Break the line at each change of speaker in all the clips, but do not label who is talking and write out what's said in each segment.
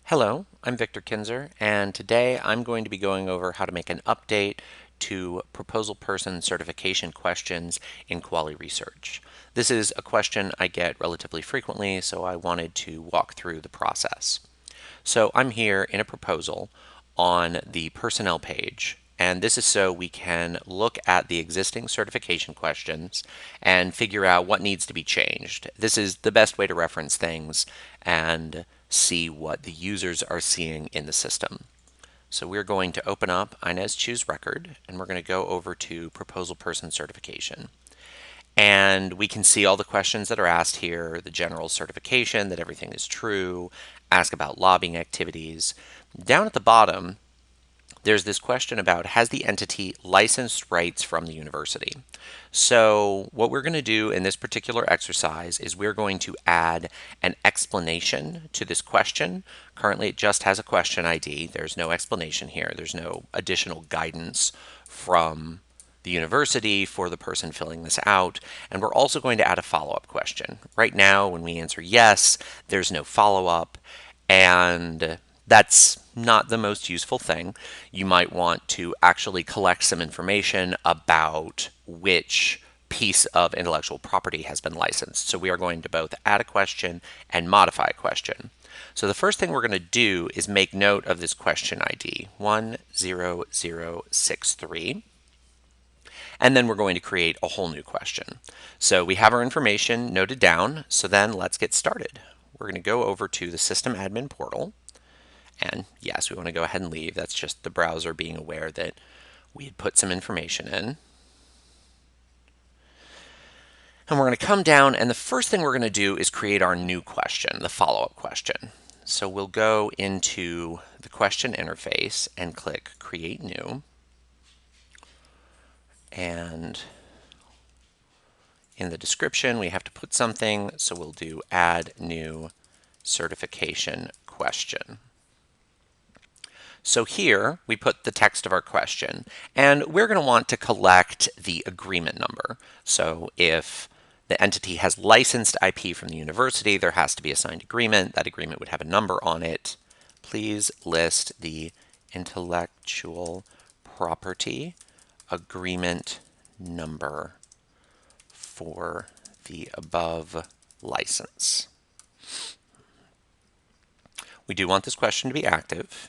Hello, I'm Victor Kinzer, and today I'm going to be going over how to make an update to proposal person certification questions in Kuali Research. This is a question I get relatively frequently, so I wanted to walk through the process. So I'm here in a proposal on the personnel page, and this is so we can look at the existing certification questions and figure out what needs to be changed. This is the best way to reference things and see what the users are seeing in the system. So we're going to open up Inez Choose Record, and we're going to go over to Proposal Person Certification. And we can see all the questions that are asked here, the general certification that everything is true, ask about lobbying activities. Down at the bottom, there's this question about, has the entity licensed rights from the university? So what we're going to do in this particular exercise is we're going to add an explanation to this question. Currently it just has a question ID. There's no explanation here. There's no additional guidance from the university for the person filling this out. And we're also going to add a follow-up question. Right now, when we answer yes, there's no follow-up, and that's not the most useful thing. You might want to actually collect some information about which piece of intellectual property has been licensed. So we are going to both add a question and modify a question. So the first thing we're going to do is make note of this question ID, 10063. And then we're going to create a whole new question. So we have our information noted down, so then let's get started. We're going to go over to the System Admin portal. And yes, we want to go ahead and leave. That's just the browser being aware that we had put some information in. And we're going to come down, and the first thing we're going to do is create our new question, the follow-up question. So we'll go into the question interface and click Create New. And in the description, we have to put something, so we'll do Add New Certification Question. So here we put the text of our question, and we're going to want to collect the agreement number. So if the entity has licensed IP from the university, there has to be a signed agreement. That agreement would have a number on it. Please list the intellectual property agreement number for the above license. We do want this question to be active.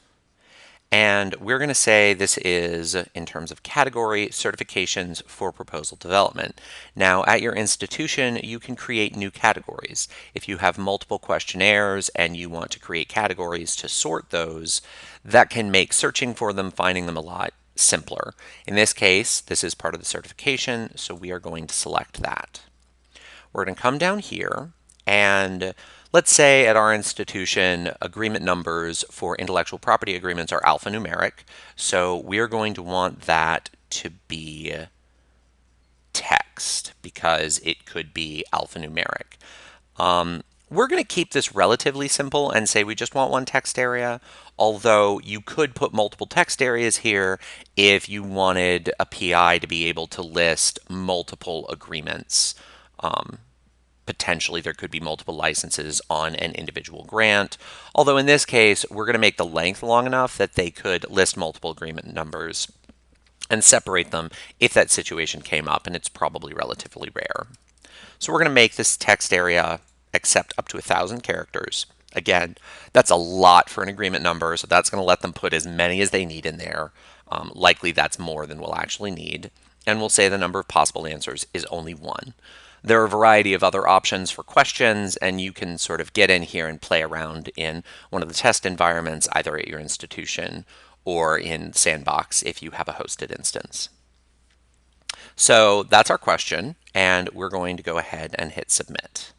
And we're going to say this is, in terms of category, certifications for proposal development. Now, at your institution, you can create new categories. If you have multiple questionnaires and you want to create categories to sort those, that can make searching for them, finding them a lot simpler. In this case, this is part of the certification, so we are going to select that. We're going to come down here, and let's say at our institution, agreement numbers for intellectual property agreements are alphanumeric. So we're going to want that to be text because it could be alphanumeric. We're going to keep this relatively simple and say we just want one text area, although you could put multiple text areas here if you wanted a PI to be able to list multiple agreements. Potentially there could be multiple licenses on an individual grant, although in this case we're going to make the length long enough that they could list multiple agreement numbers and separate them if that situation came up, and it's probably relatively rare. So we're going to make this text area accept up to 1,000 characters. Again, that's a lot for an agreement number, so that's going to let them put as many as they need in there. Likely that's more than we'll actually need. And we'll say the number of possible answers is only one. There are a variety of other options for questions, and you can sort of get in here and play around in one of the test environments, either at your institution or in Sandbox if you have a hosted instance. So that's our question, and we're going to go ahead and hit submit.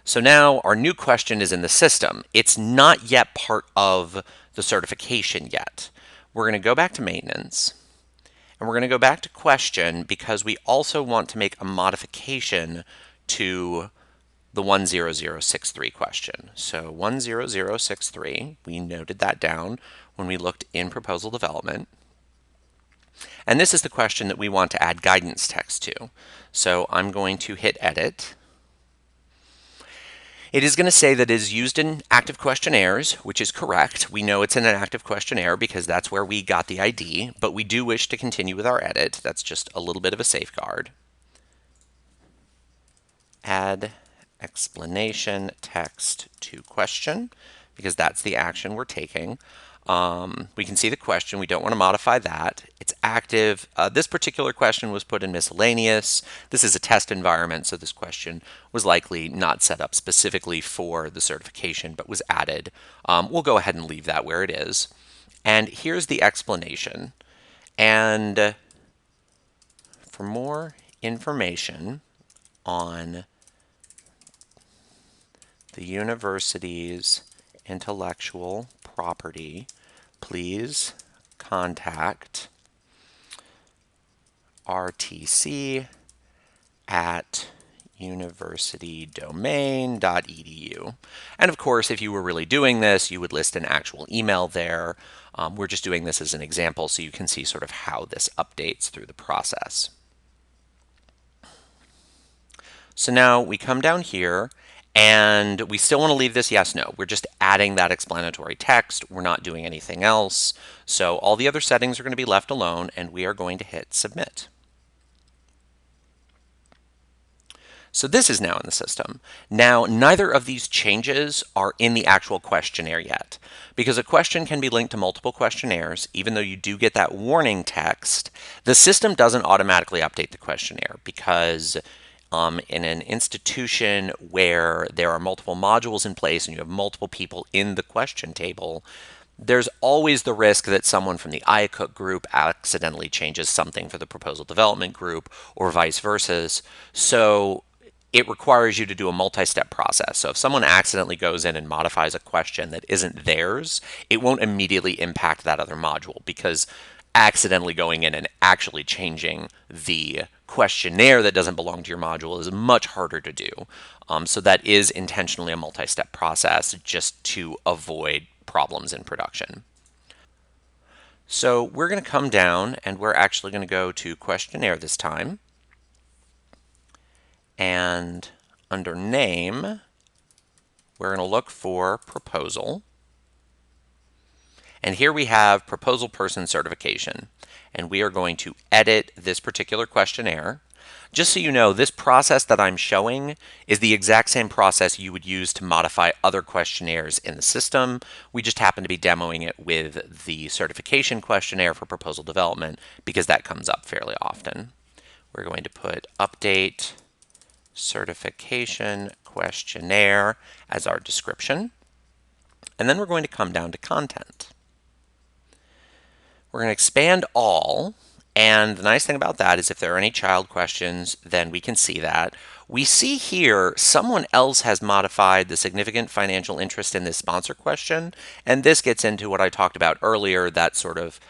So now our new question is in the system. It's not yet part of the certification yet. We're going to go back to maintenance, and we're going to go back to question because we also want to make a modification to the 10063 question. So 10063, we noted that down when we looked in proposal development. And this is the question that we want to add guidance text to. So I'm going to hit edit. It is going to say that it is used in active questionnaires, which is correct. We know it's in an active questionnaire because that's where we got the ID, but we do wish to continue with our edit. That's just a little bit of a safeguard. Add explanation text to question, because that's the action we're taking. We can see the question. We don't want to modify that. It's active. This particular question was put in miscellaneous. This is a test environment, so this question was likely not set up specifically for the certification, but was added. We'll go ahead and leave that where it is. And here's the explanation. And for more information on the university's intellectual property, please contact RTC at universitydomain.edu. And of course, if you were really doing this, you would list an actual email there. We're just doing this as an example so you can see sort of how this updates through the process. So now we come down here and we still want to leave this yes, no. We're just adding that explanatory text. We're not doing anything else. So all the other settings are going to be left alone and we are going to hit submit. So this is now in the system. Now, neither of these changes are in the actual questionnaire yet, because a question can be linked to multiple questionnaires. Even though you do get that warning text, the system doesn't automatically update the questionnaire because in an institution where there are multiple modules in place and you have multiple people in the question table, there's always the risk that someone from the IACUC group accidentally changes something for the proposal development group or vice versa. So it requires you to do a multi-step process. So if someone accidentally goes in and modifies a question that isn't theirs, it won't immediately impact that other module, because accidentally going in and actually changing the questionnaire that doesn't belong to your module is much harder to do. So that is intentionally a multi-step process just to avoid problems in production. So we're going to come down and we're actually going to go to questionnaire this time. And under name, we're going to look for proposal. And here we have proposal person certification. And we are going to edit this particular questionnaire. Just so you know, this process that I'm showing is the exact same process you would use to modify other questionnaires in the system. We just happen to be demoing it with the certification questionnaire for proposal development because that comes up fairly often. We're going to put update certification questionnaire as our description. And then we're going to come down to content. We're going to expand all. And the nice thing about that is if there are any child questions, then we can see that. We see here someone else has modified the significant financial interest in this sponsor question. And this gets into what I talked about earlier, that sort of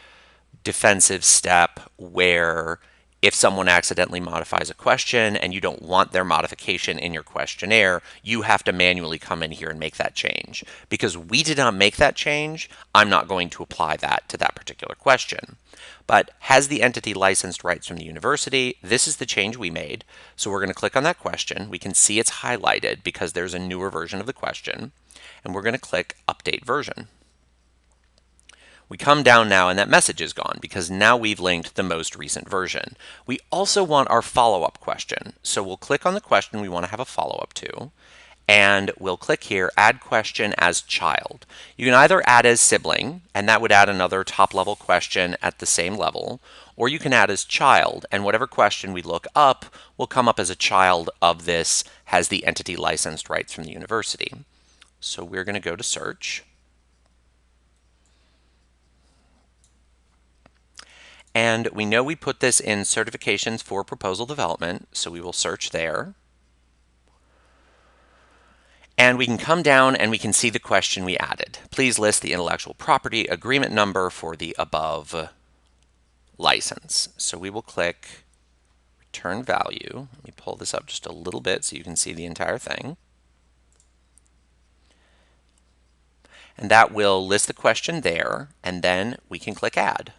defensive step where if someone accidentally modifies a question and you don't want their modification in your questionnaire, you have to manually come in here and make that change. Because we did not make that change, I'm not going to apply that to that particular question. But has the entity licensed rights from the university? This is the change we made. So we're going to click on that question. We can see it's highlighted because there's a newer version of the question. And we're going to click Update Version. We come down now and that message is gone because now we've linked the most recent version. We also want our follow-up question. So we'll click on the question we want to have a follow-up to, and we'll click here, Add Question as Child. You can either add as sibling, and that would add another top-level question at the same level, or you can add as child, and whatever question we look up will come up as a child of this, has the entity licensed rights from the university. So we're going to go to search. And we know we put this in certifications for proposal development, so we will search there. And we can come down and we can see the question we added. Please list the intellectual property agreement number for the above license. So we will click return value. Let me pull this up just a little bit so you can see the entire thing. And that will list the question there, and then we can click add.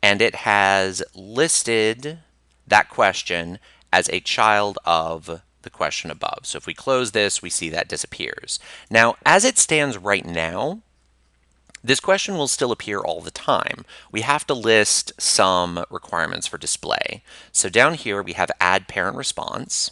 And it has listed that question as a child of the question above. So if we close this, we see that disappears. Now, as it stands right now, this question will still appear all the time. We have to list some requirements for display. So down here we have add parent response,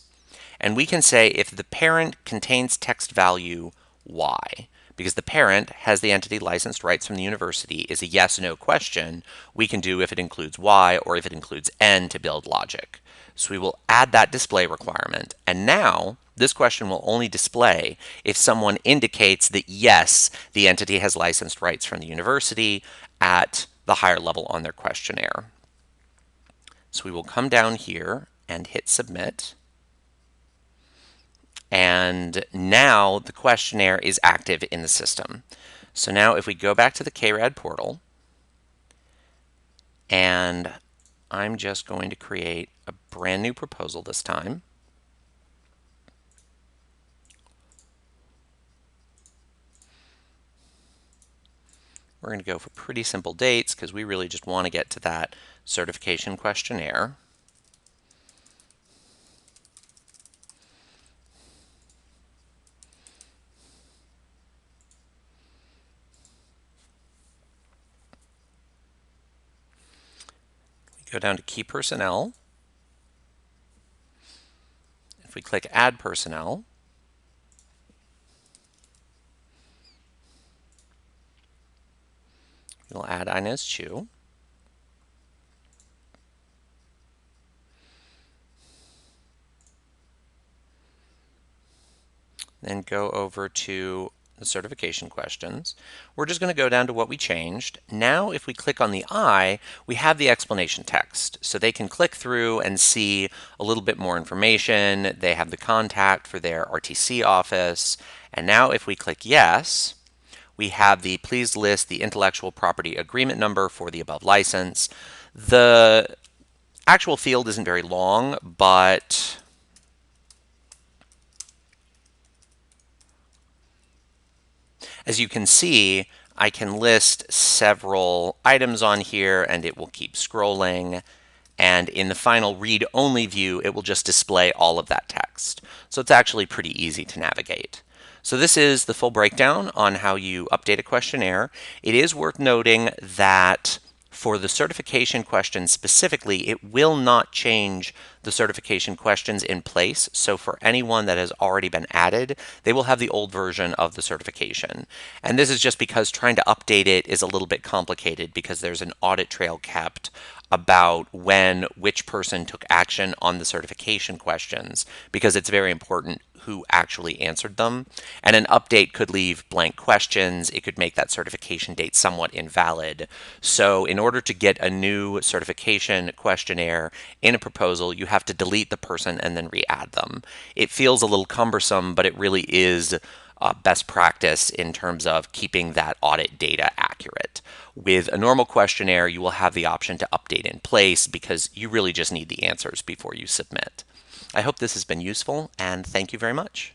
and we can say if the parent contains text value Y, because the parent has the entity licensed rights from the university is a yes/no question. We can do if it includes Y or if it includes N to build logic. So we will add that display requirement, and now this question will only display if someone indicates that yes, the entity has licensed rights from the university at the higher level on their questionnaire. So we will come down here and hit submit. And now the questionnaire is active in the system. So now if we go back to the KRAD portal, and I'm just going to create a brand new proposal this time. We're going to go for pretty simple dates because we really just want to get to that certification questionnaire. We go down to key personnel. If we click add personnel, we'll add Inez Chu. Then go over to the certification questions. We're just going to go down to what we changed. Now, if we click on the I, we have the explanation text. So they can click through and see a little bit more information. They have the contact for their RTC office. And now if we click yes, we have the please list the intellectual property agreement number for the above license. The actual field isn't very long, but as you can see, I can list several items on here and it will keep scrolling. And in the final read-only view, it will just display all of that text. So it's actually pretty easy to navigate. So this is the full breakdown on how you update a questionnaire. It is worth noting that for the certification questions specifically, it will not change the certification questions in place. So for anyone that has already been added, they will have the old version of the certification. And this is just because trying to update it is a little bit complicated because there's an audit trail kept about when which person took action on the certification questions, because it's very important who actually answered them. And an update could leave blank questions. It could make that certification date somewhat invalid. So in order to get a new certification questionnaire in a proposal, you have to delete the person and then re-add them. It feels a little cumbersome, but it really is best practice in terms of keeping that audit data accurate. With a normal questionnaire, you will have the option to update in place because you really just need the answers before you submit. I hope this has been useful, and thank you very much.